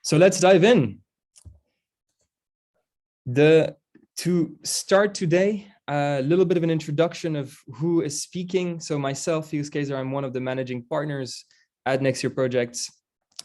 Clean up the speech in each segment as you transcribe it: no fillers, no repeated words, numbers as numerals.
So let's dive in. To start today, a little bit of an introduction of who is speaking. So myself, Felix Kaiser, I'm one of the managing partners at Next Year Projects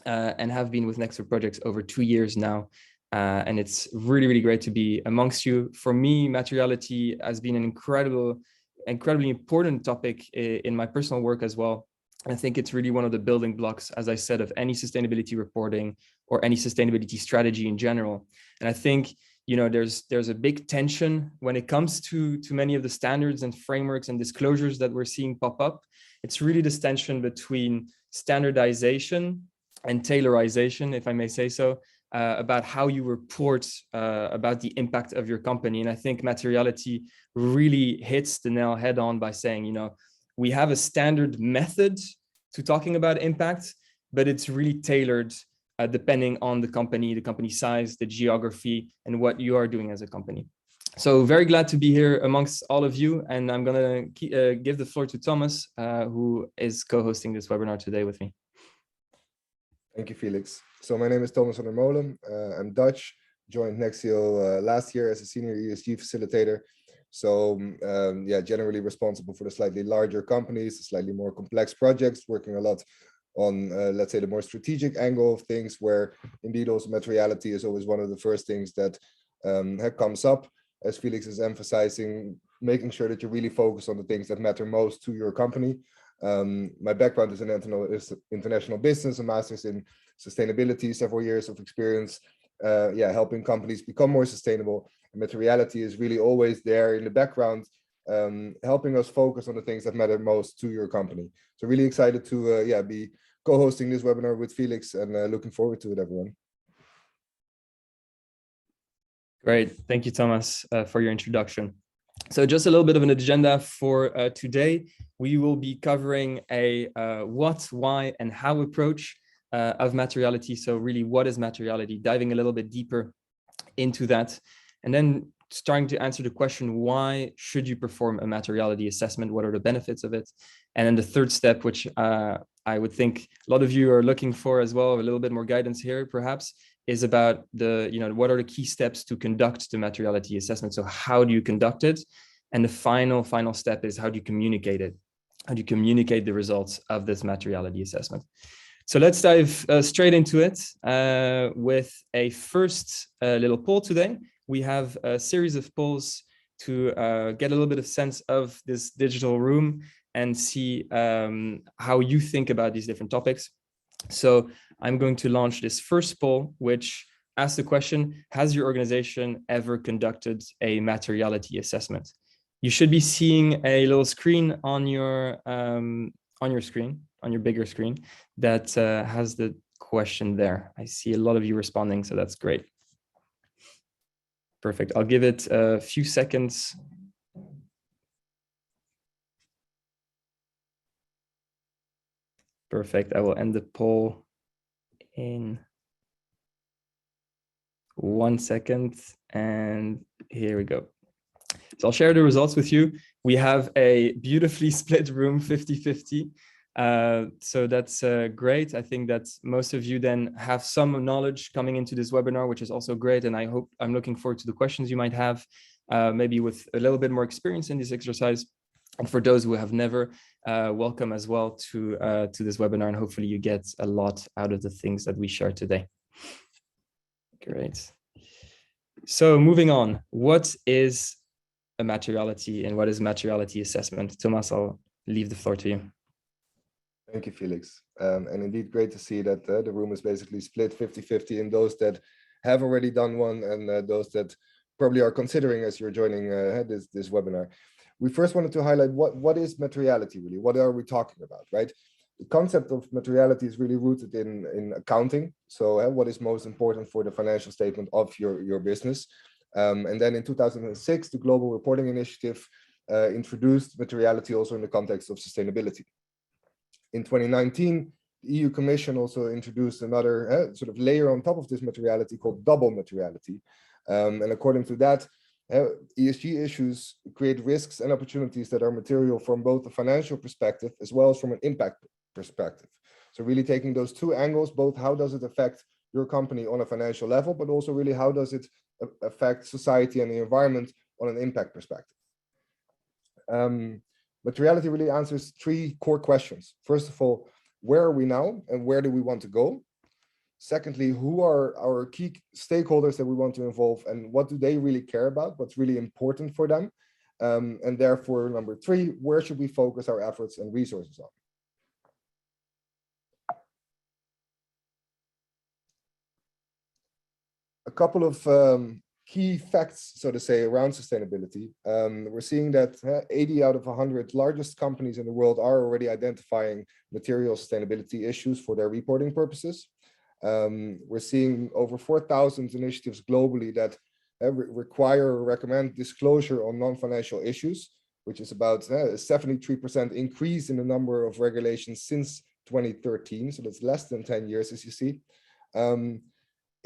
and have been with Next Year Projects over 2 years now. And it's really, really great to be amongst you. For me, materiality has been an incredibly important topic in my personal work as well. I think it's really one of the building blocks, as I said, of any sustainability reporting or any sustainability strategy in general. And I think, you know, there's a big tension when it comes to many of the standards and frameworks and disclosures that we're seeing pop up. It's really this tension between standardization and tailorization, if I may say so, about how you report about the impact of your company. And I think materiality really hits the nail head on by saying, you know, we have a standard method to talking about impact, but it's really tailored depending on the company size, the geography, and what you are doing as a company. So very glad to be here amongst all of you. And I'm going to give the floor to Thomas, who is co-hosting this webinar today with me. Thank you, Felix. So my name is Thomas van der Molen. I'm Dutch, joined Nexiel last year as a senior ESG facilitator. So yeah, generally responsible for the slightly larger companies, the slightly more complex projects, working a lot on, let's say, the more strategic angle of things, where indeed also materiality is always one of the first things that comes up, as Felix is emphasizing, making sure that you really focus on the things that matter most to your company. My background is in international business, a master's in sustainability, several years of experience, yeah, helping companies become more sustainable. And materiality is really always there in the background, helping us focus on the things that matter most to your company. So really excited to yeah, be co-hosting this webinar with Felix, and looking forward to it, everyone. Great, thank you, Thomas, for your introduction. So just a little bit of an agenda for today. We will be covering a what, why, and how approach of materiality. So really, what is materiality? Diving a little bit deeper into that. And then starting to answer the question, why should you perform a materiality assessment? What are the benefits of it? And then the third step, which I would think a lot of you are looking for as well, a little bit more guidance here, perhaps, is about the, you know, what are the key steps to conduct the materiality assessment? So how do you conduct it? And the final step is, how do you communicate it? How do you communicate the results of this materiality assessment? So let's dive straight into it with a first little poll today. We have a series of polls to get a little bit of sense of this digital room and see how you think about these different topics. So I'm going to launch this first poll, which asks the question, has your organization ever conducted a materiality assessment? You should be seeing a little screen on your screen, on your bigger screen, that has the question there. I see a lot of you responding, so that's great. Perfect. I'll give it a few seconds. Perfect. I will end the poll in 1 second. And here we go. So I'll share the results with you. We have a beautifully split room, 50-50. So that's great. I think that most of you then have some knowledge coming into this webinar, which is also great. And I'm looking forward to the questions you might have, maybe with a little bit more experience in this exercise. And for those who have never, welcome as well to this webinar. And hopefully you get a lot out of the things that we share today. Great. So moving on, what is a materiality and what is materiality assessment? Thomas, I'll leave the floor to you. Thank you, Felix. And indeed, great to see that the room is basically split 50-50 in those that have already done one and those that probably are considering as you're joining this webinar. We first wanted to highlight what is materiality really? What are we talking about, right? The concept of materiality is really rooted in accounting. So what is most important for the financial statement of your business? And then in 2006, the Global Reporting Initiative introduced materiality also in the context of sustainability. In 2019, the EU Commission also introduced another sort of layer on top of this materiality called double materiality. And according to that, ESG issues create risks and opportunities that are material from both a financial perspective as well as from an impact perspective. So really taking those two angles, both how does it affect your company on a financial level, but also really how does it affect society and the environment on an impact perspective. Materiality really answers three core questions. First of all, where are we now and where do we want to go? Secondly, who are our key stakeholders that we want to involve and what do they really care about? What's really important for them? And therefore, number three, where should we focus our efforts and resources on? A couple of key facts, so to say, around sustainability. We're seeing that 80 out of 100 largest companies in the world are already identifying material sustainability issues for their reporting purposes. We're seeing over 4,000 initiatives globally that require or recommend disclosure on non-financial issues, which is about a 73% increase in the number of regulations since 2013. So that's less than 10 years, as you see.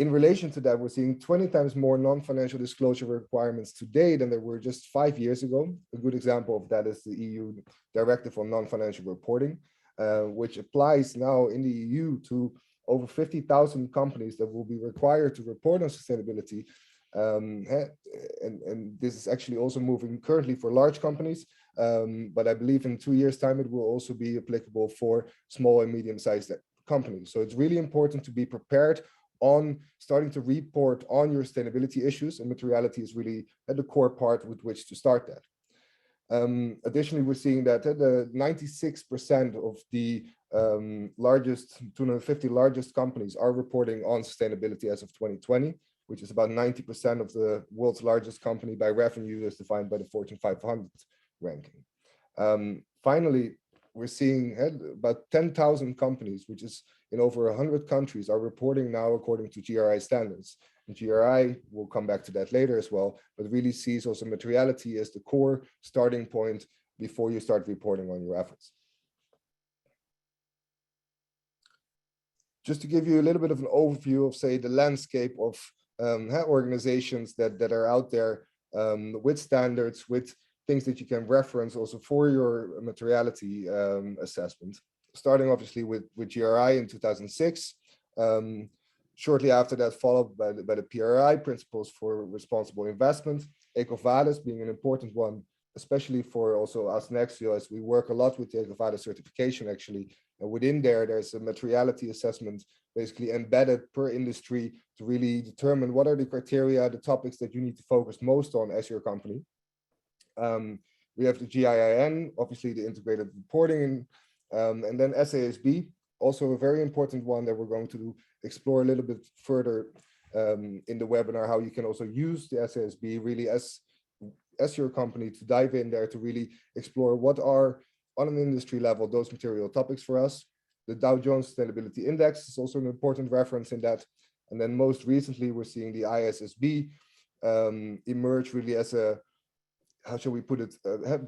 In relation to that, we're seeing 20 times more non-financial disclosure requirements today than there were just 5 years ago. A good example of that is the EU Directive on Non-Financial Reporting, which applies now in the EU to over 50,000 companies that will be required to report on sustainability. And this is actually also moving currently for large companies, but I believe in 2 years' time, it will also be applicable for small and medium-sized companies. So it's really important to be prepared on starting to report on your sustainability issues, and materiality is really at the core part with which to start that. Additionally, we're seeing that the 96% of the largest 250 largest companies are reporting on sustainability as of 2020, which is about 90% of the world's largest company by revenue as defined by the Fortune 500 ranking. Finally, we're seeing about 10,000 companies, which is in over 100 countries, are reporting now according to GRI standards. And GRI, we'll come back to that later as well, but really sees also materiality as the core starting point before you start reporting on your efforts. Just to give you a little bit of an overview of, say, the landscape of organizations that are out there with standards, with things that you can reference also for your materiality assessment. Starting obviously with GRI in 2006. Shortly after that, followed by the PRI, Principles for Responsible Investment. EcoVadis being an important one, especially for also us Nextio, as we work a lot with the EcoVadis certification actually. And within there's a materiality assessment basically embedded per industry to really determine what are the criteria, the topics that you need to focus most on as your company. We have the GIIN, obviously the integrated reporting, and then SASB, also a very important one that we're going to explore a little bit further in the webinar, how you can also use the SASB really as your company to dive in there to really explore what are on an industry level those material topics for us. The Dow Jones Sustainability Index is also an important reference in that. And then most recently, we're seeing the ISSB emerge really as a, how shall we put it,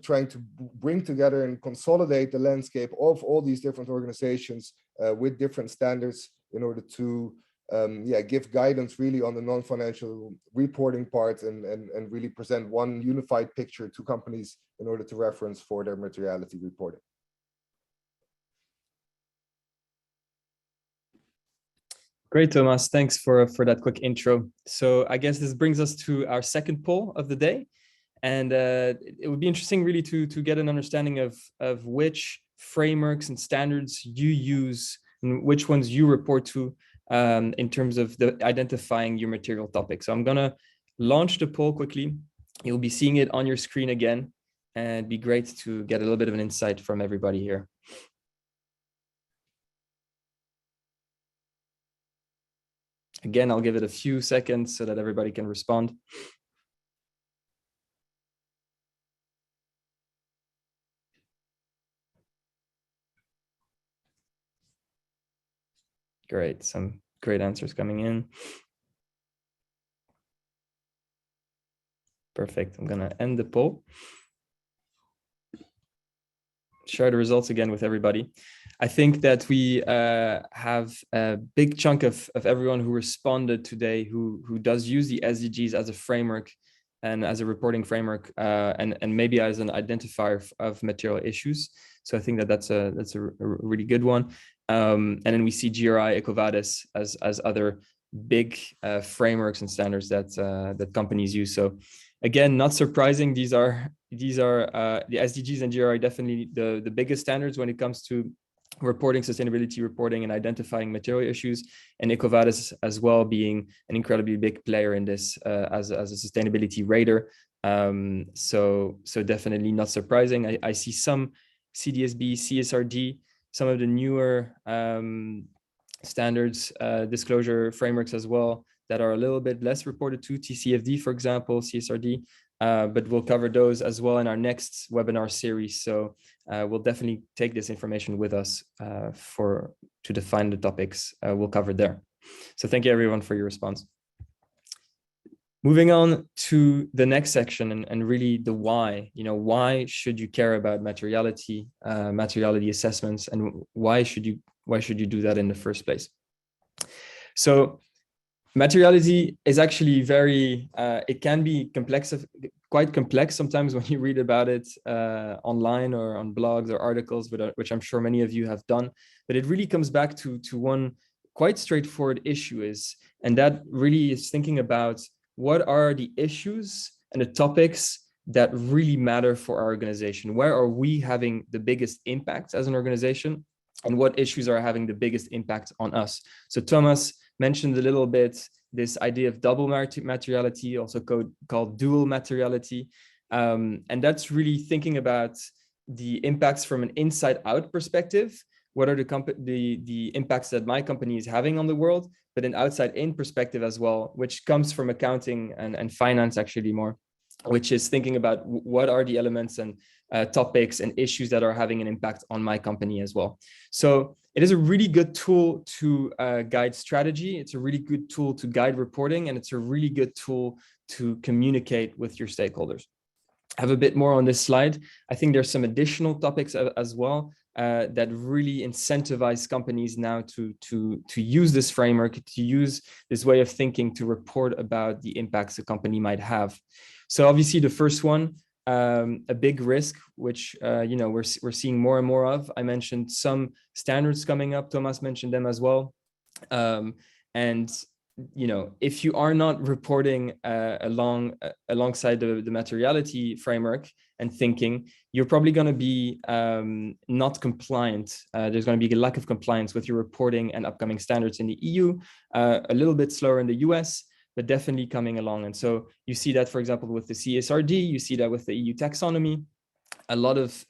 trying to bring together and consolidate the landscape of all these different organizations with different standards in order to give guidance really on the non-financial reporting part and really present one unified picture to companies in order to reference for their materiality reporting. Great, Thomas. Thanks for that quick intro. So I guess this brings us to our second poll of the day. And it would be interesting really to get an understanding of which frameworks and standards you use and which ones you report to in terms of identifying your material topic. So I'm gonna launch the poll quickly. You'll be seeing it on your screen again, and it'd be great to get a little bit of an insight from everybody here. Again, I'll give it a few seconds so that everybody can respond. Great, some great answers coming in. Perfect, I'm gonna end the poll. Share the results again with everybody. I think that we have a big chunk of everyone who responded today who does use the SDGs as a framework and as a reporting framework, and maybe as an identifier of material issues. So I think that that's a really good one. And then we see GRI, EcoVadis as other big frameworks and standards that companies use. So again, not surprising. These are the SDGs and GRI definitely the biggest standards when it comes to reporting, sustainability reporting, and identifying material issues, and EcoVadis as well being an incredibly big player in this as a sustainability rater. So definitely not surprising. I see some CDSB, CSRD, some of the newer standards, disclosure frameworks as well that are a little bit less reported to, TCFD, for example, CSRD, but we'll cover those as well in our next webinar series. So we'll definitely take this information with us to define the topics we'll cover there. So thank you everyone for your response. Moving on to the next section and really the why. Why should you care about materiality, materiality assessments, and why should you do that in the first place? So materiality is actually very, it can be quite complex sometimes when you read about it online or on blogs or articles, which I'm sure many of you have done. But it really comes back to one quite straightforward issue and that really is thinking about what are the issues and the topics that really matter for our organization? Where are we having the biggest impact as an organization? And what issues are having the biggest impact on us? So Thomas mentioned a little bit this idea of double materiality, also called dual materiality. And that's really thinking about the impacts from an inside out perspective. What are the impacts that my company is having on the world, but an outside in perspective as well, which comes from accounting and finance actually more, which is thinking about what are the elements and topics and issues that are having an impact on my company as well. So it is a really good tool to guide strategy. It's a really good tool to guide reporting, and it's a really good tool to communicate with your stakeholders. I have a bit more on this slide. I think there's some additional topics as well that really incentivize companies now to use this framework, to use this way of thinking to report about the impacts a company might have. So obviously the first one, a big risk, which we're seeing more and more of. I mentioned some standards coming up. Thomas mentioned them as well. And if you are not reporting alongside the materiality framework and thinking, you're probably going to be not compliant. There's going to be a lack of compliance with your reporting and upcoming standards in the EU, a little bit slower in the US, but definitely coming along. And so you see that, for example, with the CSRD, you see that with the EU taxonomy. A lot of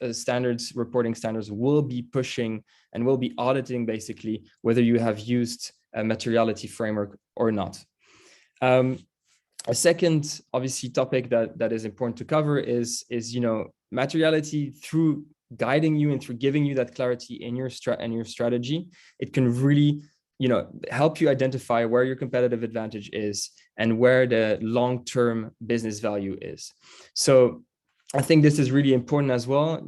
reporting standards will be pushing and will be auditing basically whether you have used a materiality framework or not. A second, obviously, topic that is important to cover is materiality. Through guiding you and through giving you that clarity in your strategy, it can really help you identify where your competitive advantage is and where the long-term business value is. So I think this is really important as well.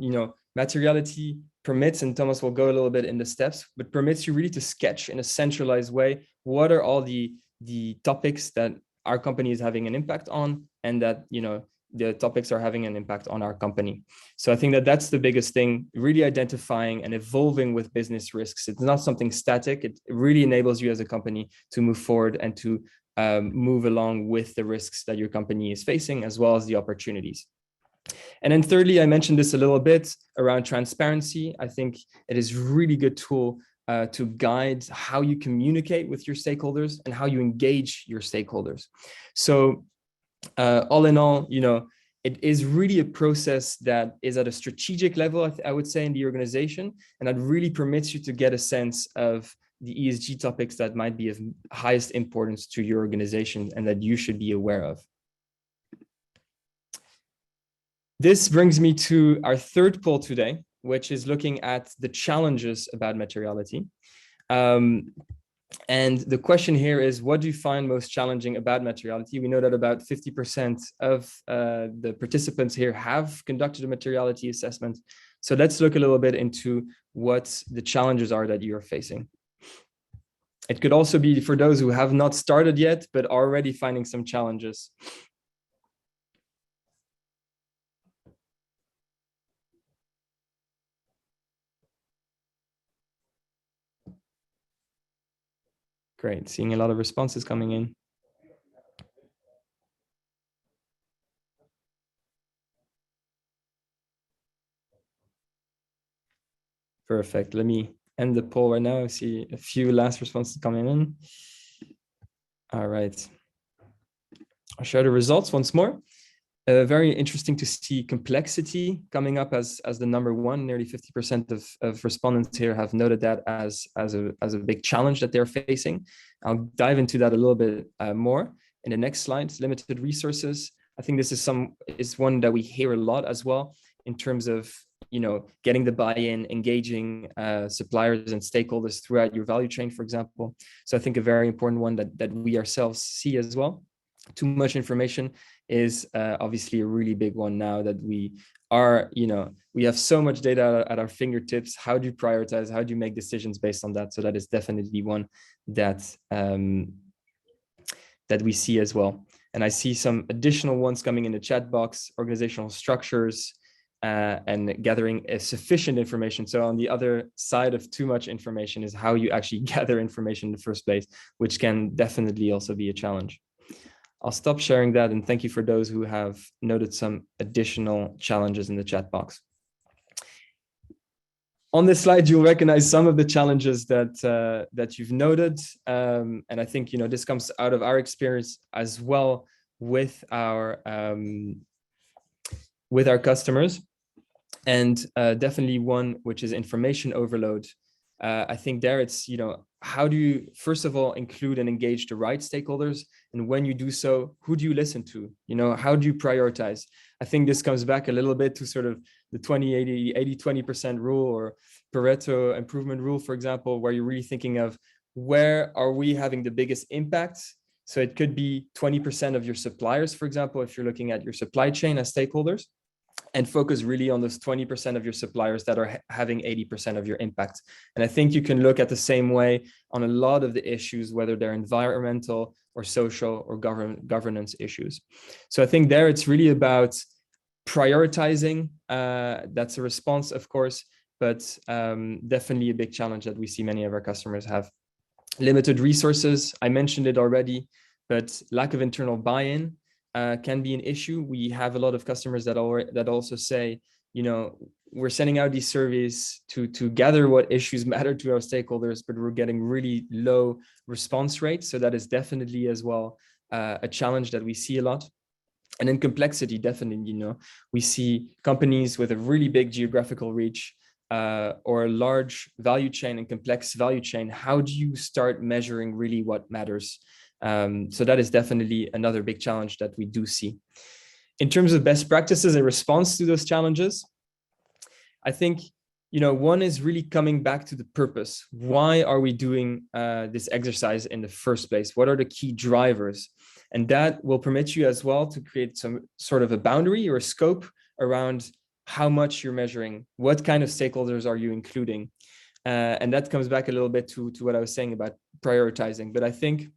Materiality permits, and Thomas will go a little bit in the steps, but permits you really to sketch in a centralized way what are all the topics that our company is having an impact on, and that the topics are having an impact on our company. So I think that that's the biggest thing, really identifying and evolving with business risks. It's not something static. It really enables you as a company to move forward and to move along with the risks that your company is facing, as well as the opportunities. And then thirdly, I mentioned this a little bit around transparency. I think it is a really good tool to guide how you communicate with your stakeholders and how you engage your stakeholders. So all in all, it is really a process that is at a strategic level, I would say, in the organization, and that really permits you to get a sense of the ESG topics that might be of highest importance to your organization and that you should be aware of. This brings me to our third poll today, which is looking at the challenges about materiality. And the question here is, what do you find most challenging about materiality? We know that about 50% of the participants here have conducted a materiality assessment. So let's look a little bit into what the challenges are that you are facing. It could also be for those who have not started yet, but already finding some challenges. Great, seeing a lot of responses coming in. Perfect. Let me end the poll right now. I see a few last responses coming in. All right. I'll share the results once more. Very interesting to see complexity coming up as the number one. Nearly 50% of respondents here have noted that as a big challenge that they're facing. I'll dive into that a little bit more in the next slide. Limited resources. I think this is one that we hear a lot as well in terms of getting the buy-in, engaging suppliers and stakeholders throughout your value chain, for example. So I think a very important one that we ourselves see as well. Too much information is obviously a really big one now that we are, we have so much data at our fingertips. How do you prioritize? How do you make decisions based on that? So that is definitely one that that we see as well. And I see some additional ones coming in the chat box: organizational structures and gathering sufficient information. So on the other side of too much information is how you actually gather information in the first place, which can definitely also be a challenge. I'll stop sharing that, and thank you for those who have noted some additional challenges in the chat box. On this slide, you'll recognize some of the challenges that you've noted, and I think this comes out of our experience as well with our customers, and definitely one which is information overload. I think there it's, how do you, first of all, include and engage the right stakeholders? And when you do so, who do you listen to? How do you prioritize? I think this comes back a little bit to sort of the 80-20% rule, or Pareto improvement rule, for example, where you're really thinking of where are we having the biggest impact? So it could be 20% of your suppliers, for example, if you're looking at your supply chain as stakeholders, and focus really on those 20% of your suppliers that are having 80% of your impact. And I think you can look at the same way on a lot of the issues, whether they're environmental or social or governance issues. So I think there it's really about prioritizing. That's a response, of course, but definitely a big challenge that we see many of our customers have. Limited resources, I mentioned it already, but lack of internal buy-in can be an issue. We have a lot of customers that also say, we're sending out these surveys to gather what issues matter to our stakeholders, but we're getting really low response rates. So that is definitely as well a challenge that we see a lot. And then complexity, definitely, we see companies with a really big geographical reach or a large value chain and complex value chain. How do you start measuring really what matters? So that is definitely another big challenge that we do see. In terms of best practices in response to those challenges, I think, one is really coming back to the purpose. Why are we doing this exercise in the first place? What are the key drivers? And that will permit you as well to create some sort of a boundary or a scope around how much you're measuring. What kind of stakeholders are you including? And that comes back a little bit to what I was saying about prioritizing. But I think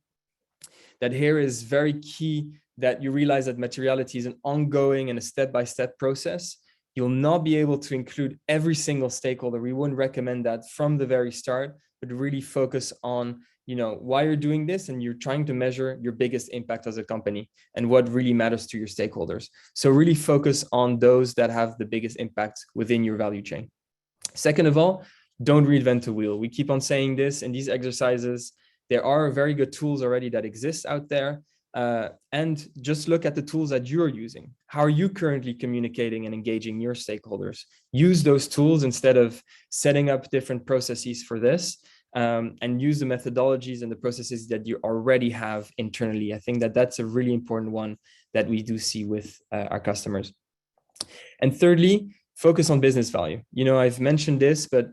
that here is very key that you realize that materiality is an ongoing and a step-by-step process. You'll not be able to include every single stakeholder. We wouldn't recommend that from the very start, but really focus on, why you're doing this, and you're trying to measure your biggest impact as a company and what really matters to your stakeholders. So really focus on those that have the biggest impact within your value chain. Second of all, don't reinvent the wheel. We keep on saying this in these exercises. There are very good tools already that exist out there. And just look at the tools that you're using. How are you currently communicating and engaging your stakeholders? Use those tools instead of setting up different processes for this, and use the methodologies and the processes that you already have internally. I think that that's a really important one that we do see with our customers. And thirdly, focus on business value. I've mentioned this, but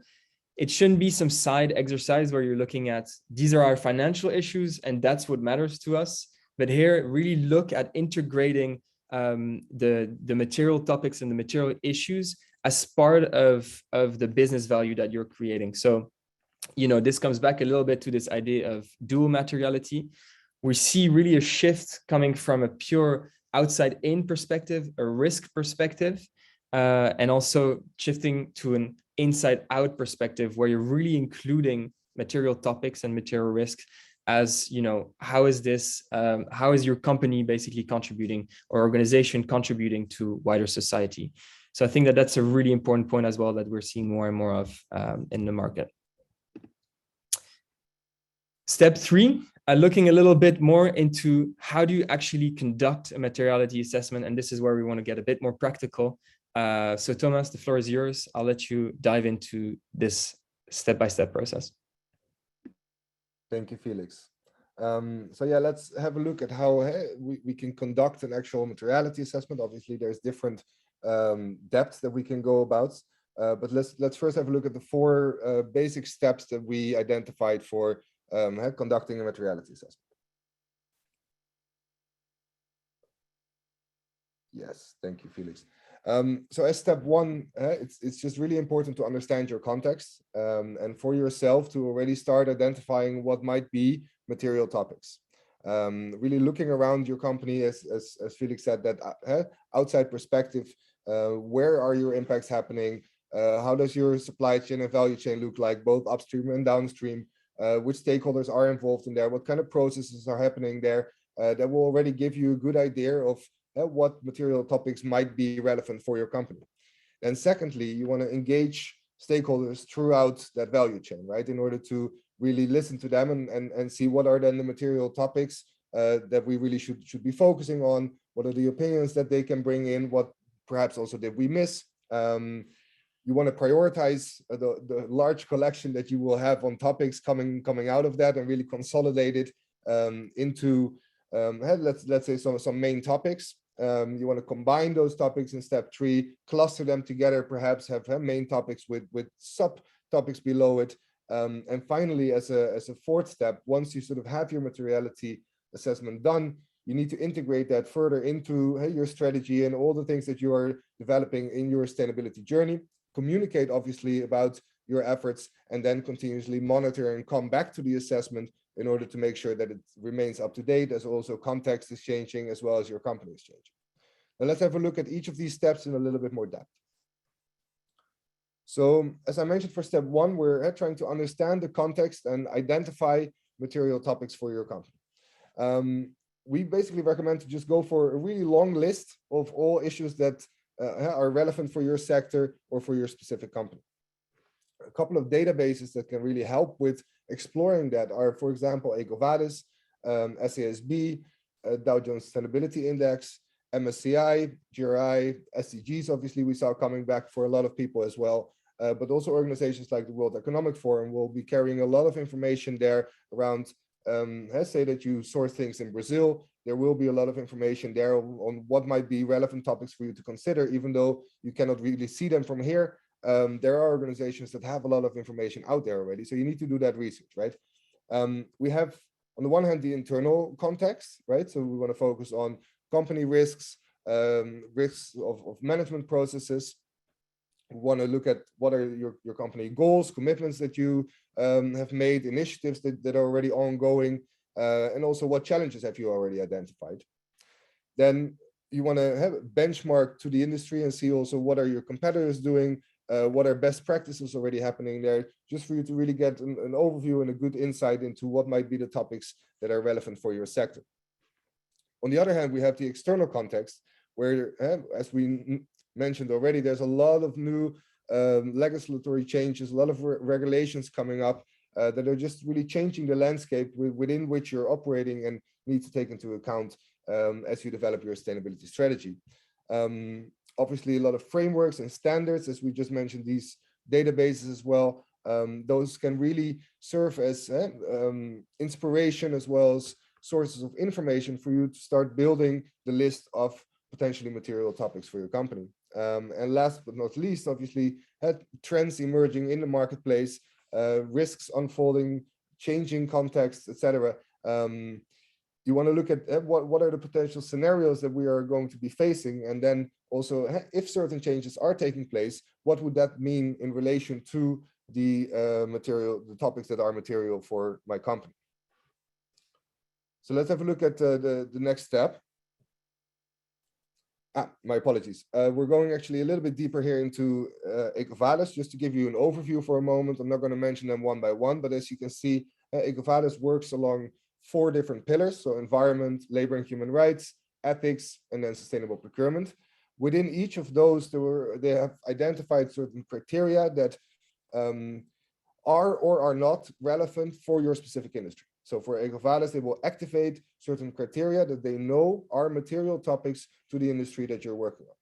it shouldn't be some side exercise where you're looking at, these are our financial issues and that's what matters to us. But here, really look at integrating the material topics and the material issues as part of the business value that you're creating. So, this comes back a little bit to this idea of dual materiality. We see really a shift coming from a pure outside in perspective, a risk perspective, and also shifting to an inside out perspective where you're really including material topics and material risks as, you know, how is this, how is your company basically contributing, or organization contributing to wider society? So I think that that's a really important point as well that we're seeing more and more of in the market. Step 3, looking a little bit more into how do you actually conduct a materiality assessment, and this is where we want to get a bit more practical. So Thomas, the floor is yours. I'll let you dive into this step-by-step process. Thank you, Felix. So yeah, let's have a look at how we can conduct an actual materiality assessment. Obviously, there's different depths that we can go about, but let's first have a look at the 4 basic steps that we identified for conducting a materiality assessment. Yes, thank you, Felix. So as step 1, it's just really important to understand your context and for yourself to already start identifying what might be material topics. Really looking around your company, as Felix said, that outside perspective, where are your impacts happening? How does your supply chain and value chain look like, both upstream and downstream? Which stakeholders are involved in there? What kind of processes are happening there? That will already give you a good idea of what material topics might be relevant for your company. And secondly, you want to engage stakeholders throughout that value chain, right? In order to really listen to them and see what are then the material topics that we really should be focusing on. What are the opinions that they can bring in? What perhaps also did we miss? You want to prioritize the large collection that you will have on topics coming out of that and really consolidate it into let's say some main topics. You want to combine those topics in step 3, cluster them together, perhaps have main topics with sub topics below it. And finally, as a 4th step, once you sort of have your materiality assessment done, you need to integrate that further into your strategy and all the things that you are developing in your sustainability journey. Communicate obviously about your efforts, and then continuously monitor and come back to the assessment in order to make sure that it remains up to date, as also context is changing as well as your company is changing. Now let's have a look at each of these steps in a little bit more depth. So as I mentioned, for step 1, we're trying to understand the context and identify material topics for your company. We basically recommend to just go for a really long list of all issues that are relevant for your sector or for your specific company. A couple of databases that can really help with exploring that are, for example, EcoVadis, SASB, Dow Jones Sustainability Index, MSCI, GRI, SDGs, obviously we saw coming back for a lot of people as well, but also organizations like the World Economic Forum will be carrying a lot of information there around, say that you source things in Brazil, there will be a lot of information there on what might be relevant topics for you to consider, even though you cannot really see them from here. There are organizations that have a lot of information out there already, so you need to do that research, right? We have, on the one hand, the internal context, right? So we want to focus on company risks, risks of management processes. We want to look at what are your company goals, commitments that you have made, initiatives that are already ongoing, and also what challenges have you already identified. Then you want to have a benchmark to the industry and see also what are your competitors doing, what are best practices already happening there, just for you to really get an overview and a good insight into what might be the topics that are relevant for your sector. On the other hand, we have the external context where, as we mentioned already, there's a lot of new legislatory changes, a lot of regulations coming up that are just really changing the landscape within which you're operating and need to take into account as you develop your sustainability strategy. Obviously, a lot of frameworks and standards, as we just mentioned, these databases as well. Those can really serve as inspiration as well as sources of information for you to start building the list of potentially material topics for your company. And last but not least, obviously, trends emerging in the marketplace, risks unfolding, changing contexts, etc. You want to look at what are the potential scenarios that we are going to be facing, and then also if certain changes are taking place, what would that mean in relation to the the topics that are material for my company. So let's have a look at the next step. My apologies. We're going actually a little bit deeper here into EcoVadis, just to give you an overview for a moment. I'm not going to mention them one by one, but as you can see, EcoVadis works along 4 different pillars, so environment, labor and human rights, ethics, and then sustainable procurement. Within each of those, they have identified certain criteria that are or are not relevant for your specific industry. So for EcoVadis, they will activate certain criteria that they know are material topics to the industry that you're working on.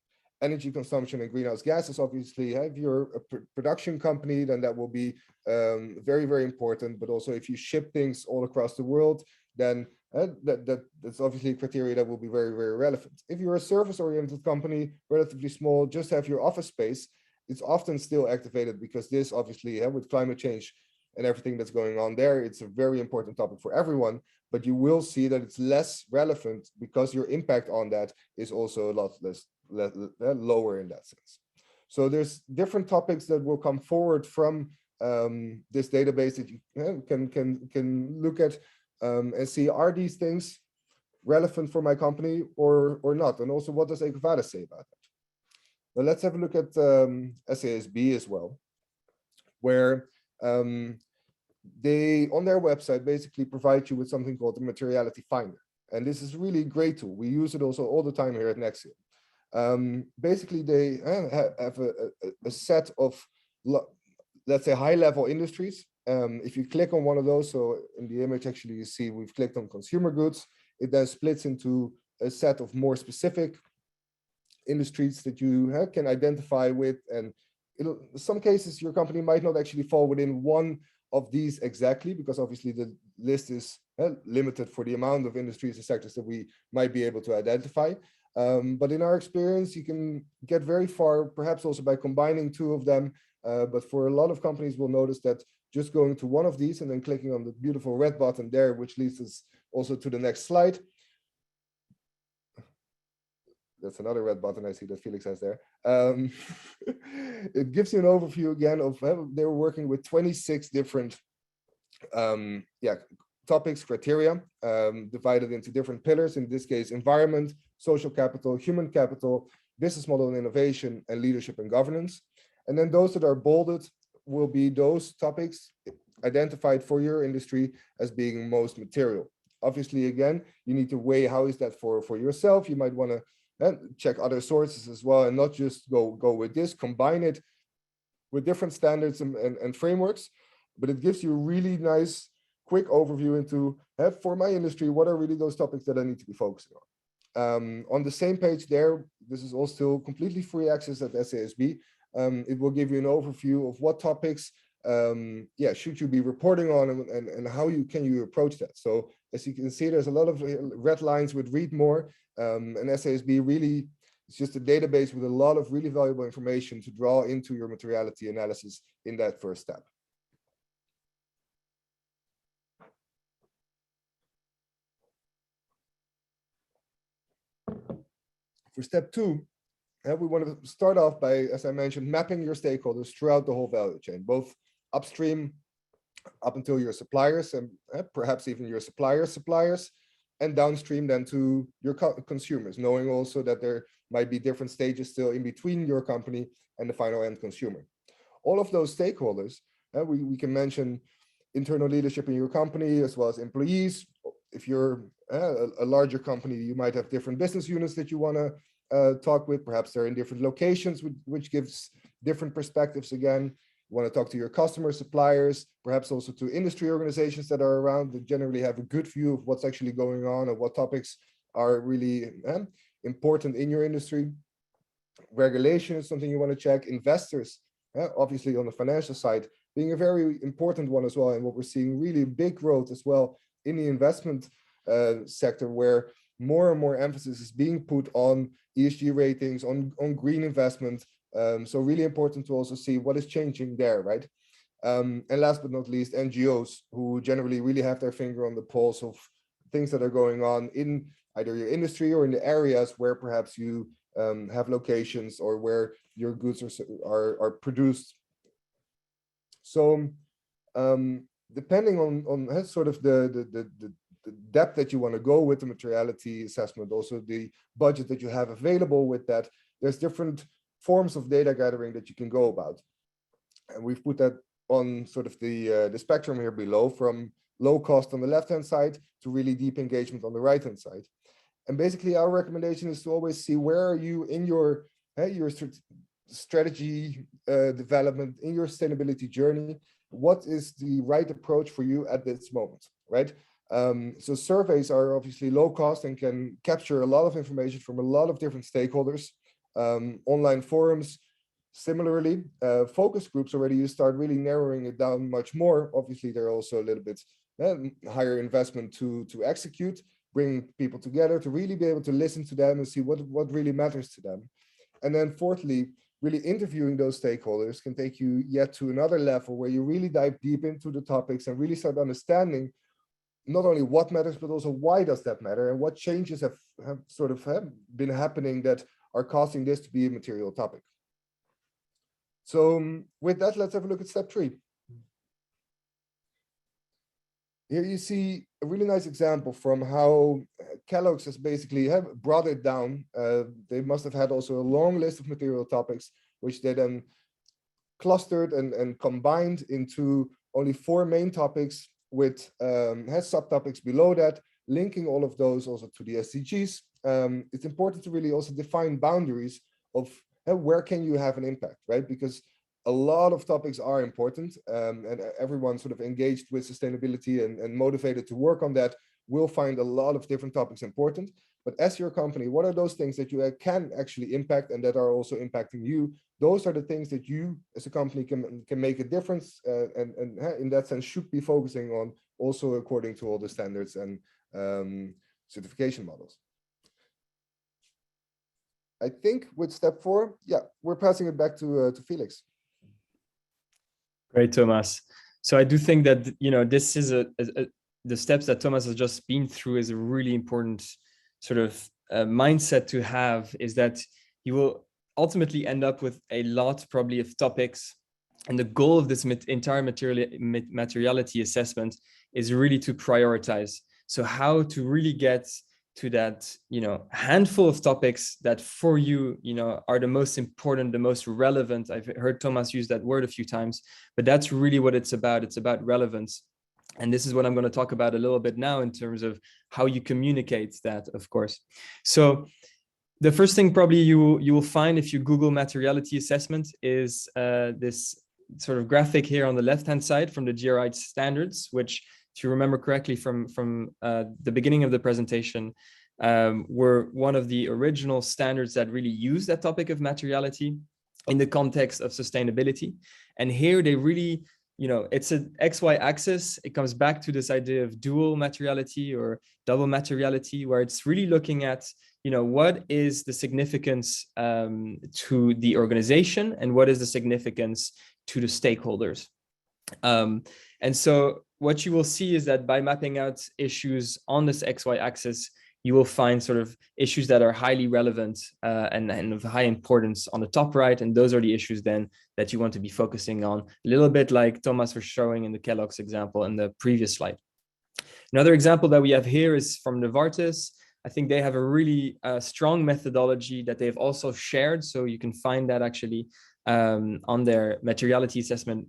Energy consumption and greenhouse gases, obviously, if you're a production company, then that will be very, very important. But also if you ship things all across the world, then that's obviously a criteria that will be very, very relevant. If you're a service-oriented company, relatively small, just have your office space, it's often still activated because this obviously, with climate change and everything that's going on there, it's a very important topic for everyone, but you will see that it's less relevant because your impact on that is also a lot lower in that sense. So there's different topics that will come forward from this database that you can look at and see, are these things relevant for my company or not? And also, what does EcoVadis say about that? Well, let's have a look at SASB as well, where they, on their website, basically provide you with something called the Materiality Finder. And this is really a great tool. We use it also all the time here at Nexial. Basically, they have a set of, let's say, high-level industries. If you click on one of those, so in the image, actually, you see we've clicked on consumer goods. It then splits into a set of more specific industries that you can identify with. And in some cases, your company might not actually fall within one of these exactly, because obviously the list is limited for the amount of industries and sectors that we might be able to identify. But in our experience, you can get very far, perhaps also by combining 2 of them. But for a lot of companies, we'll notice that just going to one of these and then clicking on the beautiful red button there, which leads us also to the next slide. That's another red button I see that Felix has there. It gives you an overview again of they were working with 26 different topics, criteria, divided into different pillars. In this case, environment, social capital, human capital, business model and innovation, and leadership and governance. And then those that are bolded will be those topics identified for your industry as being most material. Obviously, again, you need to weigh how is that for yourself. You might want to check other sources as well, and not just go with this, combine it with different standards and frameworks, but it gives you a really nice, quick overview into, for my industry, what are really those topics that I need to be focusing on. On the same page there, this is all still completely free access at SASB. It will give you an overview of what topics should you be reporting on and how can you approach that. So as you can see, there's a lot of red lines with read more, and SASB really is just a database with a lot of really valuable information to draw into your materiality analysis in that first step. For step 2, we want to start off by, as I mentioned, mapping your stakeholders throughout the whole value chain, both upstream up until your suppliers and perhaps even your suppliers, and downstream then to your consumers, knowing also that there might be different stages still in between your company and the final end consumer. All of those stakeholders, we can mention internal leadership in your company as well as employees. If you're a larger company, you might have different business units that you want to talk with. Perhaps they're in different locations, which gives different perspectives again. You want to talk to your customers, suppliers, perhaps also to industry organizations that are around that generally have a good view of what's actually going on and what topics are really important in your industry. Regulation is something you want to check. Investors, obviously on the financial side, being a very important one as well. And what we're seeing really big growth as well in the investment sector, where more and more emphasis is being put on ESG ratings, on green investment. So really important to also see what is changing there, right? And last but not least, NGOs, who generally really have their finger on the pulse of things that are going on in either your industry or in the areas where perhaps you have locations or where your goods are produced. So depending on sort of the depth that you want to go with the materiality assessment, also the budget that you have available with that, there's different forms of data gathering that you can go about. And we've put that on sort of the spectrum here below, from low cost on the left-hand side to really deep engagement on the right-hand side. And basically our recommendation is to always see where are you in your strategy development, in your sustainability journey. What is the right approach for you at this moment, right? So surveys are obviously low cost and can capture a lot of information from a lot of different stakeholders. Online forums, similarly, focus groups already, you start really narrowing it down much more. Obviously, they're also a little bit higher investment to execute, bring people together to really be able to listen to them and see what really matters to them. And then fourthly, really interviewing those stakeholders can take you yet to another level where you really dive deep into the topics and really start understanding not only what matters, but also why does that matter and what changes have been happening that are causing this to be a material topic. So with that, let's have a look at step 3. Here you see a really nice example from how Kellogg's has basically brought it down. They must have had also a long list of material topics, which they then clustered and combined into only 4 main topics with subtopics below that, linking all of those also to the SDGs. It's important to really also define boundaries of where can you have an impact, right? Because a lot of topics are important, and everyone sort of engaged with sustainability and motivated to work on that will find a lot of different topics important. But as your company, what are those things that you can actually impact and that are also impacting you? Those are the things that you as a company can make a difference, and in that sense should be focusing on, also according to all the standards and certification models. I think with step 4, yeah, we're passing it back to Felix. Great, Thomas. So I do think that, you know, this is the steps that Thomas has just been through is a really important sort of mindset to have, is that you will ultimately end up with a lot probably of topics. And the goal of this entire materiality assessment is really to prioritize. So how to really get to that, you know, handful of topics that for you, you know, are the most important, the most relevant. I've heard Thomas use that word a few times, but that's really what it's about. It's about relevance. And this is what I'm going to talk about a little bit now in terms of how you communicate that, of course. So the first thing probably you will find if you Google materiality assessment is this sort of graphic here on the left-hand side from the GRI standards, which, if you remember correctly from the beginning of the presentation, were one of the original standards that really use that topic of materiality in the context of sustainability. And here they really, you know, it's an XY axis. It comes back to this idea of dual materiality or double materiality, where it's really looking at, you know, what is the significance to the organization and what is the significance to the stakeholders. And so what you will see is that by mapping out issues on this XY axis, you will find sort of issues that are highly relevant and of high importance on the top right. And those are the issues then that you want to be focusing on, a little bit like Thomas was showing in the Kellogg's example in the previous slide. Another example that we have here is from Novartis. I think they have a really strong methodology that they've also shared. So you can find that actually on their materiality assessment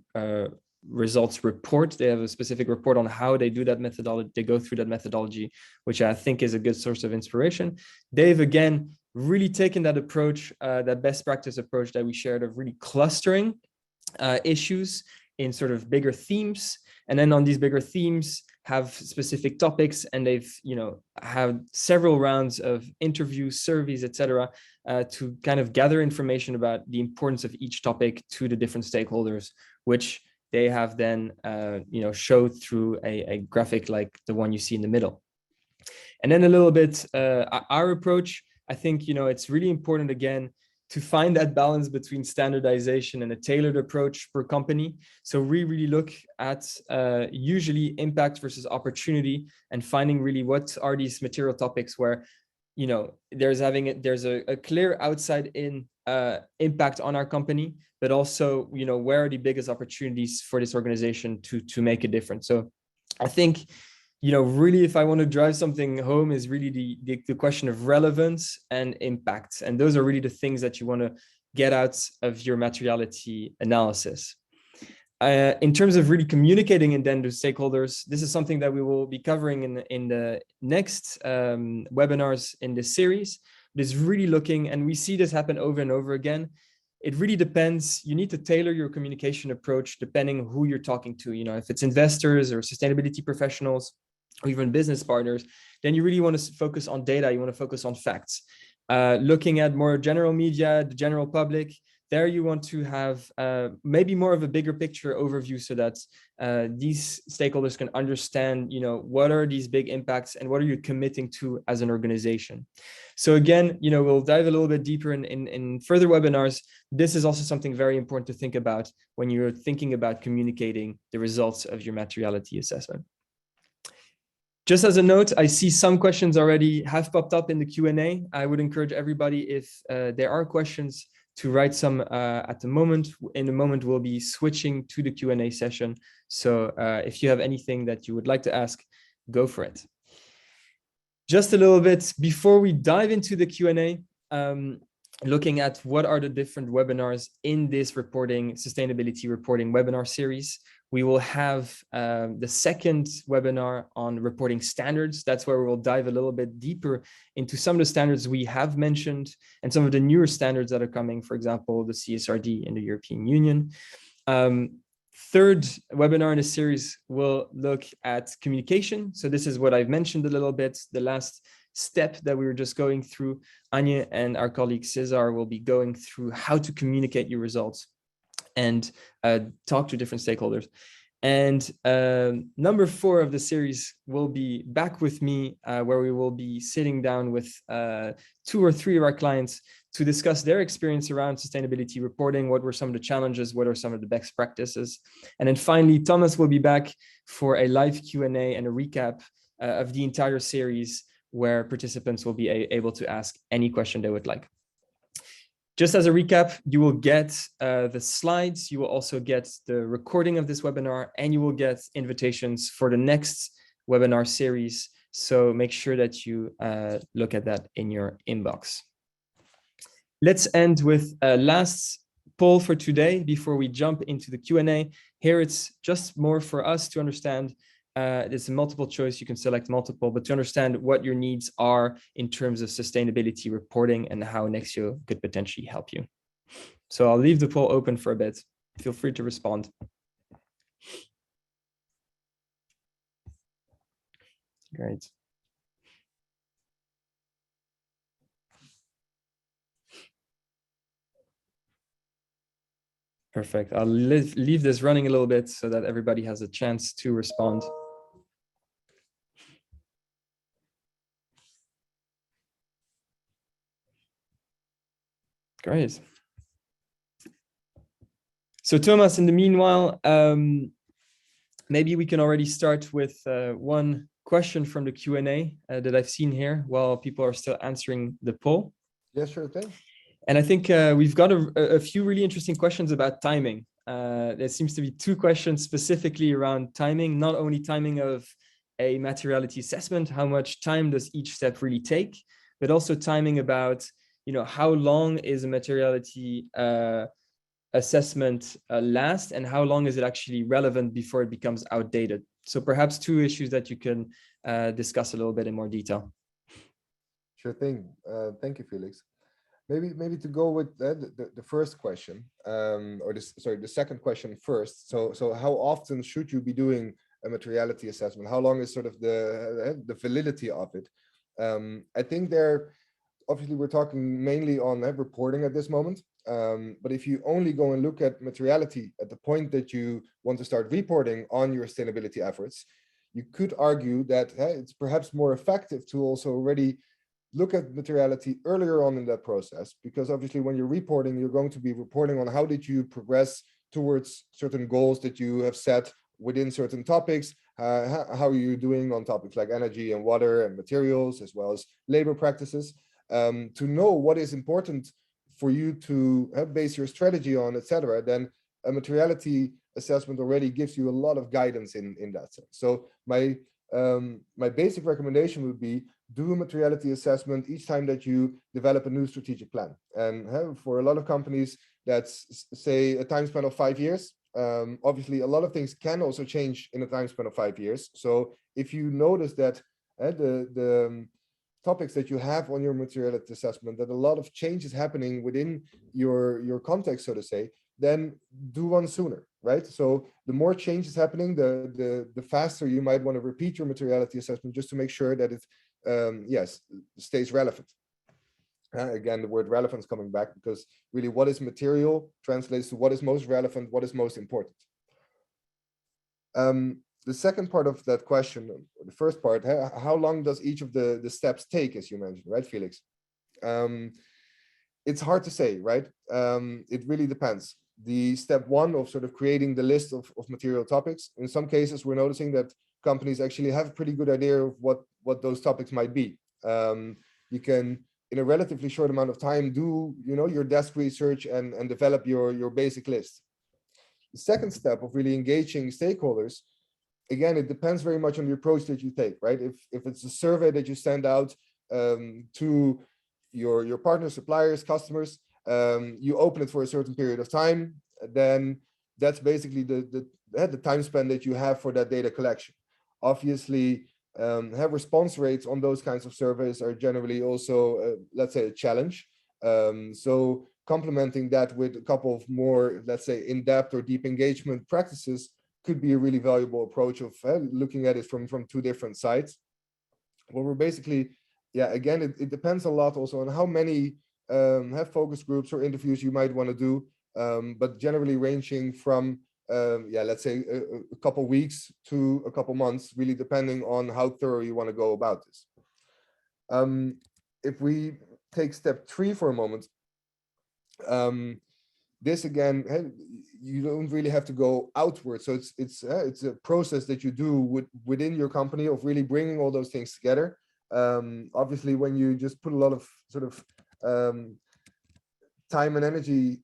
results report. They have a specific report on how they do that methodology. They go through that methodology, which I think is a good source of inspiration. They've again really taken that approach, that best practice approach that we shared of really clustering issues in sort of bigger themes. And then on these bigger themes have specific topics, and they've, you know, have several rounds of interviews, surveys, etc., to kind of gather information about the importance of each topic to the different stakeholders, which they have then, you know, showed through a graphic like the one you see in the middle. And then a little bit our approach. I think, you know, it's really important again to find that balance between standardization and a tailored approach per company. So we really look at usually impact versus opportunity and finding really what are these material topics where, you know, there's a clear outside in impact on our company, but also, you know, where are the biggest opportunities for this organization to make a difference. So I think, you know, really, if I want to drive something home, is really the question of relevance and impact. And those are really the things that you want to get out of your materiality analysis. In terms of really communicating and then to stakeholders, this is something that we will be covering in the next webinars in this series. It is really looking, and we see this happen over and over again. It really depends. You need to tailor your communication approach depending who you're talking to. You know, if it's investors or sustainability professionals or even business partners, then you really want to focus on data. You want to focus on facts. Looking at more general media, the general public, there you want to have maybe more of a bigger picture overview so that these stakeholders can understand, you know, what are these big impacts and what are you committing to as an organization. So again, you know, we'll dive a little bit deeper in further webinars. This is also something very important to think about when you're thinking about communicating the results of your materiality assessment. Just as a note, I see some questions already have popped up in the Q&A. I would encourage everybody, if there are questions, to write some at the moment. In a moment, we'll be switching to the Q&A session. So if you have anything that you would like to ask, go for it. Just a little bit before we dive into the Q&A, looking at what are the different webinars in this sustainability reporting webinar series. We will have the second webinar on reporting standards. That's where we'll dive a little bit deeper into some of the standards we have mentioned and some of the newer standards that are coming, for example, the CSRD in the European Union. Third webinar in the series will look at communication. So this is what I've mentioned a little bit, the last step that we were just going through. Anya and our colleague Cesar will be going through how to communicate your results and talk to different stakeholders. And number 4 of the series will be back with me, where we will be sitting down with 2 or 3 of our clients to discuss their experience around sustainability reporting. What were some of the challenges? What are some of the best practices? And then finally, Thomas will be back for a live Q&A and a recap of the entire series, where participants will be able to ask any question they would like. Just as a recap, you will get the slides, you will also get the recording of this webinar, and you will get invitations for the next webinar series. So make sure that you look at that in your inbox. Let's end with a last poll for today before we jump into the Q&A. Here it's just more for us to understand. It's a multiple choice, you can select multiple, but to understand what your needs are in terms of sustainability reporting and how Nexio could potentially help you. So I'll leave the poll open for a bit. Feel free to respond. Great. Perfect. I'll leave this running a little bit so that everybody has a chance to respond. Great. So Thomas, in the meanwhile, maybe we can already start with one question from the Q&A that I've seen here while people are still answering the poll. Yeah, sure thing. And I think we've got a few really interesting questions about timing. There seems to be 2 questions specifically around timing, not only timing of a materiality assessment, how much time does each step really take, but also timing about, you know, how long is a materiality assessment last, and how long is it actually relevant before it becomes outdated? So perhaps 2 issues that you can discuss a little bit in more detail. Sure thing. Thank you, Felix. Maybe to go with the first question, or the second question first. So how often should you be doing a materiality assessment? How long is sort of the validity of it? I think obviously we're talking mainly on reporting at this moment. But if you only go and look at materiality at the point that you want to start reporting on your sustainability efforts, you could argue that it's perhaps more effective to also already look at materiality earlier on in that process, because obviously when you're reporting, you're going to be reporting on how did you progress towards certain goals that you have set within certain topics, how are you doing on topics like energy and water and materials, as well as labor practices, to know what is important for you to base your strategy on, etc. Then a materiality assessment already gives you a lot of guidance in that sense. So my basic recommendation would be do a materiality assessment each time that you develop a new strategic plan. And for a lot of companies, that's say a time span of 5 years. obviously a lot of things can also change in a time span of 5 years. So if you notice that the topics that you have on your materiality assessment, that a lot of change is happening within your context, so to say, then do one sooner, right? So the more change is happening, the faster you might want to repeat your materiality assessment, just to make sure that it yes, stays relevant. Again, the word relevance coming back, because really what is material translates to what is most relevant, what is most important. The second part of that question, the first part, how long does each of the steps take, as you mentioned, right, Felix? It's hard to say, right? It really depends. The step one of sort of creating the list of material topics, in some cases, we're noticing that companies actually have a pretty good idea of what those topics might be. You can, in a relatively short amount of time, do your desk research and develop your basic list. The second step of really engaging stakeholders, again, it depends very much on the approach that you take, right? If it's a survey that you send out to your partners, suppliers, customers, you open it for a certain period of time, then that's basically the time span that you have for that data collection. Obviously, response rates on those kinds of surveys are generally also, let's say, a challenge. So complementing that with a couple of more, let's say, in-depth or deep engagement practices could be a really valuable approach of looking at it from two different sides. Well, we're basically, yeah, again, it depends a lot also on how many focus groups or interviews you might want to do, but generally ranging from, let's say a couple weeks to a couple months, really depending on how thorough you want to go about this. If we take step 3 for a moment, this again, you don't really have to go outward. So it's a process that you do within your company of really bringing all those things together. Obviously, when you just put a lot of sort of time and energy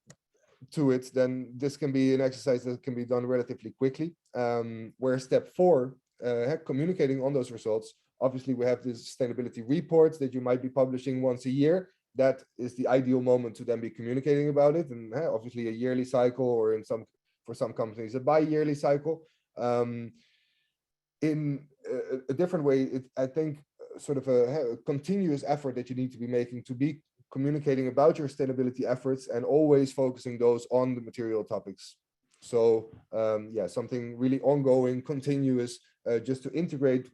to it, then this can be an exercise that can be done relatively quickly. Where step 4, communicating on those results, obviously we have the sustainability reports that you might be publishing once a year. That is the ideal moment to then be communicating about it, and obviously a yearly cycle, or for some companies a bi-yearly cycle. In a different way, I think sort of a continuous effort that you need to be making to be communicating about your sustainability efforts, and always focusing those on the material topics. So something really ongoing, continuous, just to integrate,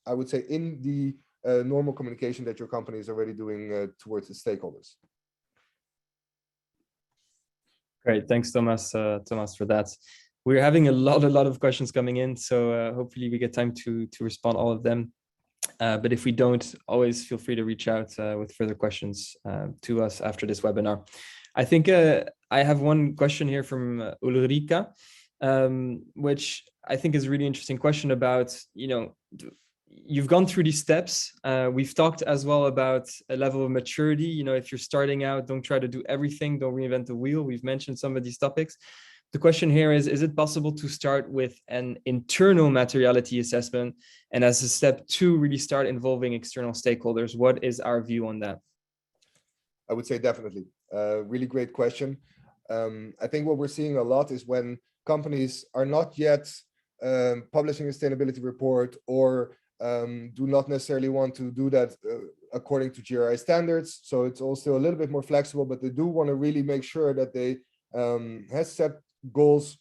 I would say, in the normal communication that your company is already doing towards the stakeholders. Great, thanks, Thomas. Thomas, for that. We're having a lot of questions coming in, so hopefully we get time to respond all of them. But if we don't, always feel free to reach out with further questions to us after this webinar. I think I have one question here from Ulrika, which I think is a really interesting question about, you've gone through these steps. We've talked as well about a level of maturity. If you're starting out, don't try to do everything. Don't reinvent the wheel. We've mentioned some of these topics. The question here is it possible to start with an internal materiality assessment, and as a step 2, really start involving external stakeholders? What is our view on that? I would say definitely. Really great question. I think what we're seeing a lot is when companies are not yet publishing a sustainability report, or do not necessarily want to do that according to GRI standards. So it's also a little bit more flexible, but they do want to really make sure that they have set goals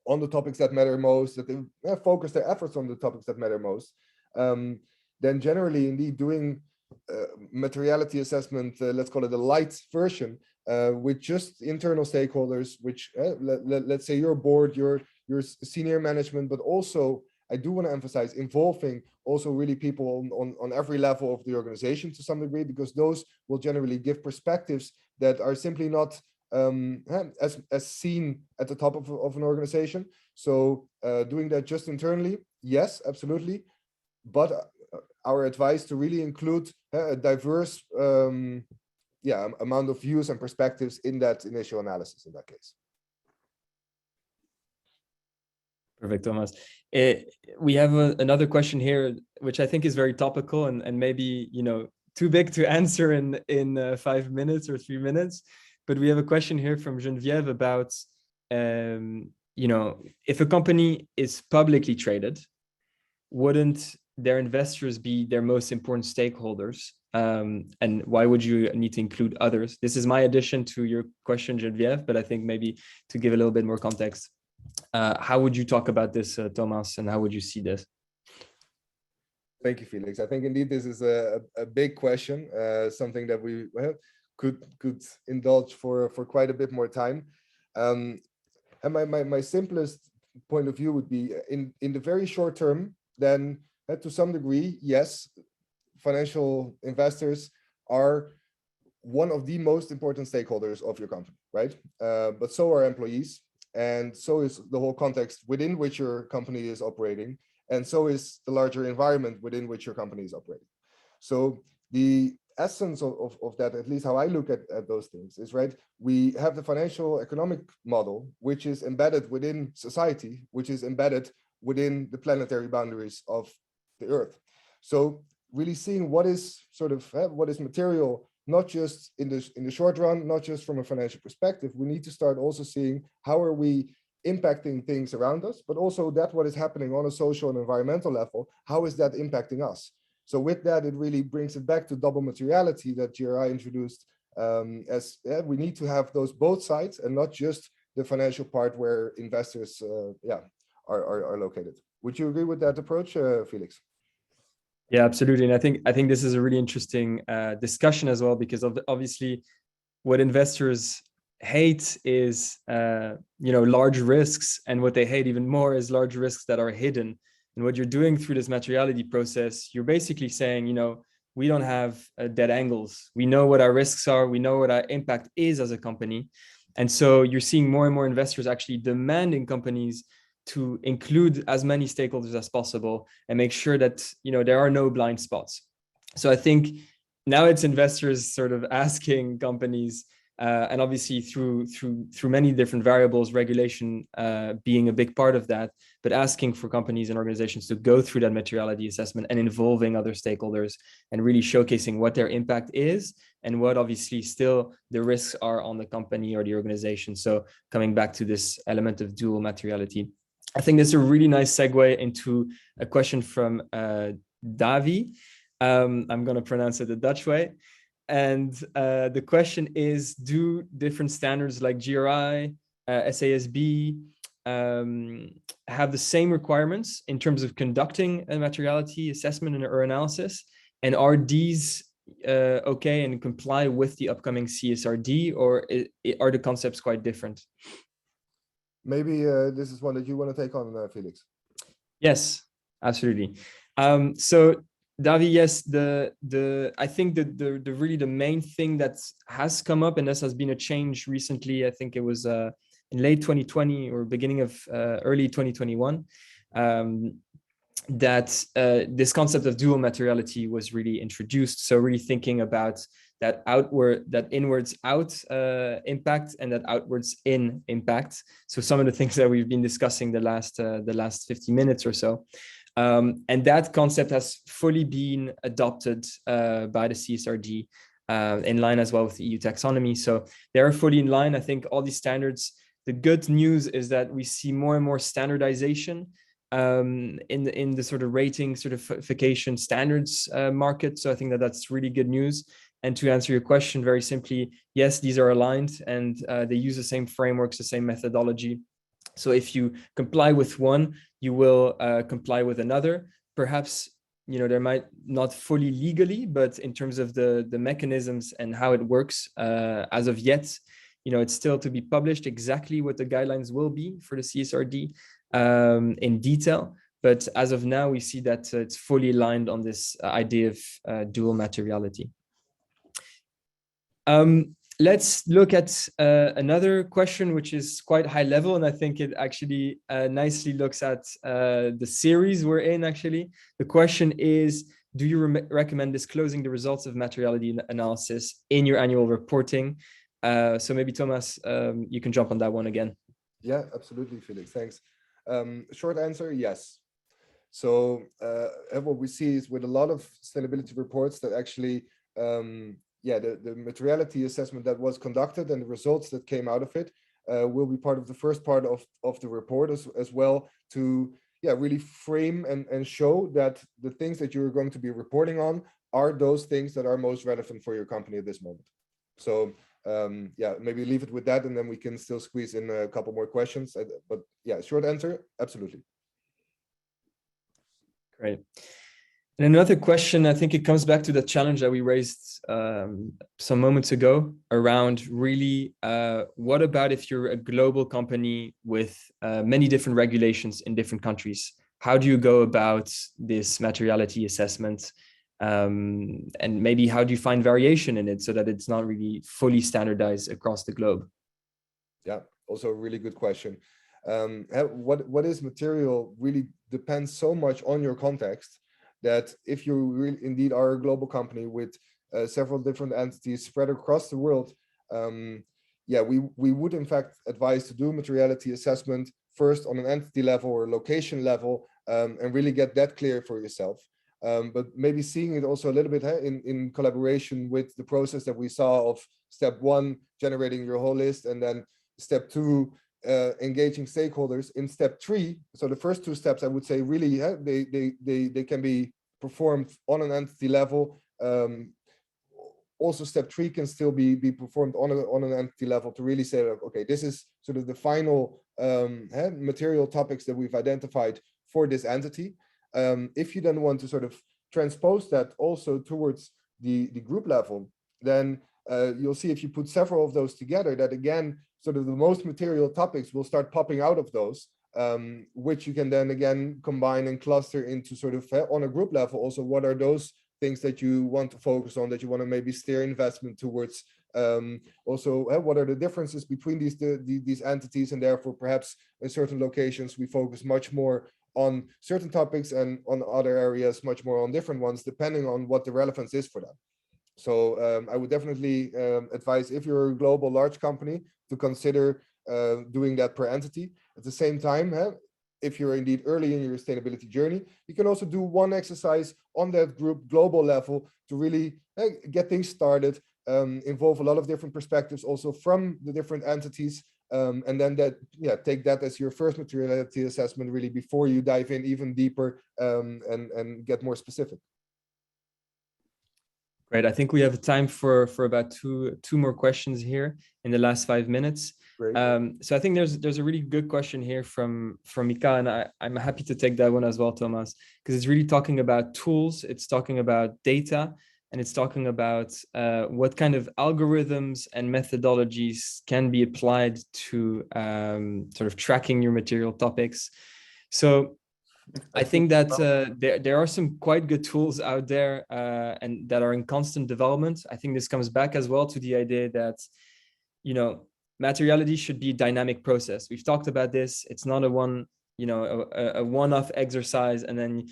on the topics that matter most, that they focus their efforts on the topics that matter most. Then generally, indeed, doing materiality assessment, let's call it a light version, with just internal stakeholders, which let's say your board, your senior management, but also I do want to emphasize involving also really people on every level of the organization to some degree, because those will generally give perspectives that are simply not as seen at the top of an organization. So doing that just internally, yes, absolutely. But our advice to really include a diverse amount of views and perspectives in that initial analysis in that case. Perfect, Thomas. We have another question here, which I think is very topical and maybe too big to answer in 5 minutes or 3 minutes. But we have a question here from Geneviève about if a company is publicly traded, wouldn't their investors be their most important stakeholders? And why would you need to include others? This is my addition to your question, Geneviève, but I think maybe to give a little bit more context, how would you talk about this, Thomas, and how would you see this? Thank you, Felix. I think indeed this is a big question, something that we could indulge for quite a bit more time. And my simplest point of view would be in the very short term, then to some degree, yes, financial investors are one of the most important stakeholders of your company, right? But so are employees, and so is the whole context within which your company is operating, and so is the larger environment within which your company is operating. So the essence of that, at least how I look at those things, is right. We have the financial economic model, which is embedded within society, which is embedded within the planetary boundaries of the Earth. So really seeing what is what is material, not just in the short run, not just from a financial perspective. We need to start also seeing how are we impacting things around us, but also that what is happening on a social and environmental level, how is that impacting us? So with that, it really brings it back to double materiality that GRI introduced, we need to have those both sides and not just the financial part where investors are located. Would you agree with that approach, Felix? Yeah, absolutely. And I think this is a really interesting discussion as well, because obviously what investors hate is large risks, and what they hate even more is large risks that are hidden. And what you're doing through this materiality process, you're basically saying, we don't have dead angles. We know what our risks are. We know what our impact is as a company. And so you're seeing more and more investors actually demanding companies to include as many stakeholders as possible and make sure that there are no blind spots. So I think now it's investors sort of asking companies, and obviously through many different variables, regulation being a big part of that, but asking for companies and organizations to go through that materiality assessment and involving other stakeholders and really showcasing what their impact is and what obviously still the risks are on the company or the organization. So coming back to this element of dual materiality, I think that's a really nice segue into a question from Davi. I'm going to pronounce it the Dutch way. And the question is, do different standards like GRI, SASB have the same requirements in terms of conducting a materiality assessment or analysis? And are these okay and comply with the upcoming CSRD, or are the concepts quite different? Maybe this is one that you want to take on, Felix. Yes, absolutely. So Davi, yes, I think that the really the main thing that has come up, and this has been a change recently, I think it was in late 2020 or beginning of early 2021, that this concept of dual materiality was really introduced. So really thinking about that inwards out impact and that outwards in impact. So some of the things that we've been discussing the last 50 minutes or so. And that concept has fully been adopted by the CSRD in line as well with the EU taxonomy. So they're fully in line. I think all these standards, the good news is that we see more and more standardization in the sort of rating certification standards market. So I think that that's really good news. And to answer your question very simply, yes, these are aligned and they use the same frameworks, the same methodology. So if you comply with one, you will comply with another. Perhaps, there might not fully legally, but in terms of the mechanisms and how it works, as of yet, it's still to be published exactly what the guidelines will be for the CSRD in detail. But as of now, we see that it's fully aligned on this idea of dual materiality. Let's look at another question, which is quite high level, and I think it actually nicely looks at the series we're in, actually. The question is, do you recommend disclosing the results of materiality analysis in your annual reporting? So maybe, Thomas, you can jump on that one again. Yeah, absolutely, Felix. Thanks. Short answer, yes. So what we see is with a lot of sustainability reports that actually the materiality assessment that was conducted and the results that came out of it will be part of the first part of the report as well, to really frame and show that the things that you're going to be reporting on are those things that are most relevant for your company at this moment. So maybe leave it with that, and then we can still squeeze in a couple more questions. But yeah, short answer, absolutely. Great. And another question, I think it comes back to the challenge that we raised some moments ago around really, what about if you're a global company with many different regulations in different countries? How do you go about this materiality assessment? And maybe how do you find variation in it so that it's not really fully standardized across the globe? Yeah, also a really good question. What is material really depends so much on your context, that if you really indeed are a global company with several different entities spread across the world, we would in fact advise to do materiality assessment first on an entity level or location level, and really get that clear for yourself. But maybe seeing it also a little bit in collaboration with the process that we saw of step 1, generating your whole list, and then step 2, engaging stakeholders. In step 3, so the first 2 steps, I would say really they can be performed on an entity level. Also step 3 can still be performed on an entity level, to really say, okay, this is sort of the final material topics that we've identified for this entity. If you then want to sort of transpose that also towards the group level, then you'll see, if you put several of those together, that again, sort of the most material topics will start popping out of those, which you can then again combine and cluster into sort of on a group level. Also, what are those things that you want to focus on, that you want to maybe steer investment towards? Also, what are the differences between these entities, and therefore perhaps in certain locations we focus much more on certain topics, and on other areas much more on different ones, depending on what the relevance is for them. So I would definitely advise, if you're a global large company, to consider doing that per entity. At the same time, if you're indeed early in your sustainability journey, you can also do one exercise on that group global level to really get things started, involve a lot of different perspectives also from the different entities, and then take that as your first materiality assessment, really, before you dive in even deeper and get more specific. Great. I think we have time for about two more questions here in the last 5 minutes. Great. So I think there's a really good question here from Mika, and I'm happy to take that one as well, Thomas, because it's really talking about tools, it's talking about data, and it's talking about what kind of algorithms and methodologies can be applied to sort of tracking your material topics. So I think that there are some quite good tools out there and that are in constant development. I think this comes back as well to the idea that, materiality should be a dynamic process. We've talked about this. It's not a one-off exercise, and then,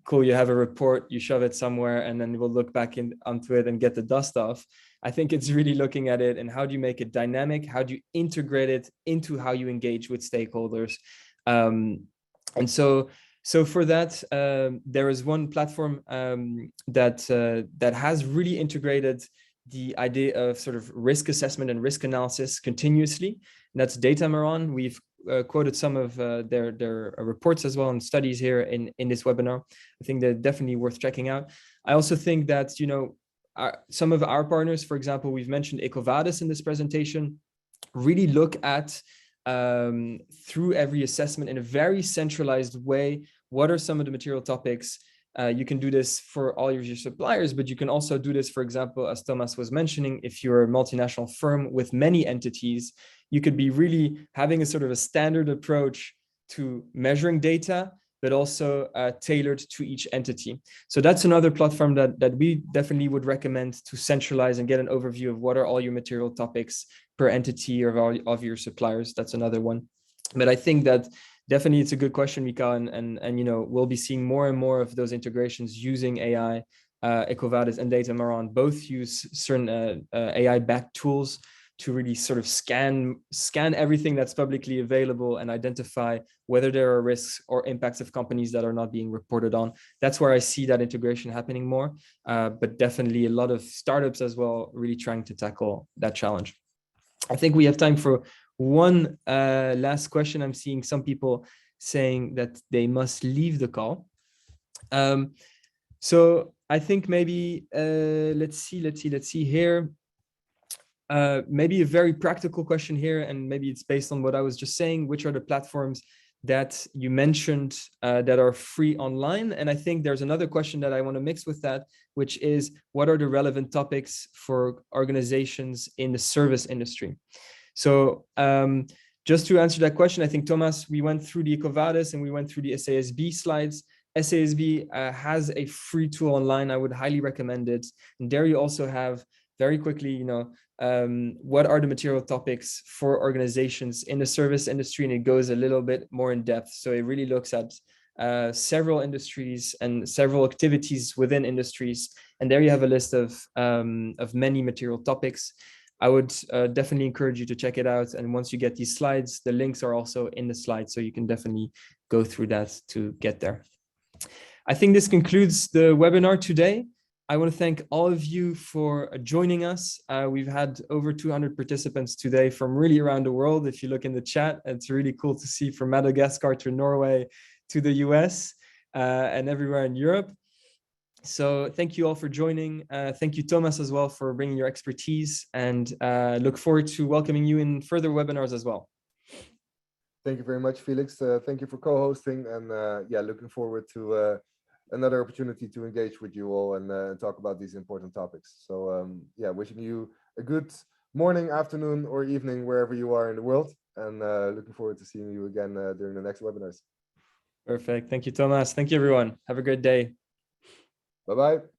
cool, you have a report, you shove it somewhere, and then we'll look back onto it and get the dust off. I think it's really looking at it and how do you make it dynamic? How do you integrate it into how you engage with stakeholders? And so for that, there is one platform that has really integrated the idea of sort of risk assessment and risk analysis continuously. And that's Datamaron. We've quoted some of their reports as well and studies here in this webinar. I think they're definitely worth checking out. I also think that, some of our partners, for example, we've mentioned EcoVadis in this presentation, really look at through every assessment in a very centralized way. What are some of the material topics? You can do this for all your suppliers, but you can also do this, for example, as Thomas was mentioning, if you're a multinational firm with many entities, you could be really having a sort of a standard approach to measuring data, but also tailored to each entity. So that's another platform that we definitely would recommend to centralize and get an overview of what are all your material topics per entity or of your suppliers. That's another one. But I think that definitely it's a good question, Mika, and we'll be seeing more and more of those integrations using AI. EcoVadis and Datamaron both use certain AI-backed tools to really sort of scan everything that's publicly available and identify whether there are risks or impacts of companies that are not being reported on. That's where I see that integration happening more, but definitely a lot of startups as well really trying to tackle that challenge. I think we have time for one last question. I'm seeing some people saying that they must leave the call. So I think maybe let's see here. Maybe a very practical question here, and maybe it's based on what I was just saying. Which are the platforms that you mentioned that are free online? And I think there's another question that I want to mix with that, which is what are the relevant topics for organizations in the service industry? So just to answer that question, I think, Thomas, we went through the EcoVadis and we went through the SASB slides. SASB has a free tool online. I would highly recommend it. And there you also have very quickly, what are the material topics for organizations in the service industry? And it goes a little bit more in depth. So it really looks at several industries and several activities within industries. And there you have a list of many material topics. I would definitely encourage you to check it out. And once you get these slides, the links are also in the slides. So you can definitely go through that to get there. I think this concludes the webinar today. I want to thank all of you for joining us. We've had over 200 participants today from really around the world. If you look in the chat, it's really cool to see from Madagascar to Norway to the US and everywhere in Europe. So thank you all for joining. Thank you, Thomas, as well, for bringing your expertise, and look forward to welcoming you in further webinars as well. Thank you very much, Felix. Thank you for co-hosting, and yeah, looking forward to another opportunity to engage with you all and talk about these important topics. So yeah, wishing you a good morning, afternoon, or evening, wherever you are in the world, and looking forward to seeing you again during the next webinars. Perfect. Thank you, Thomas. Thank you, everyone. Have a great day. Bye-bye.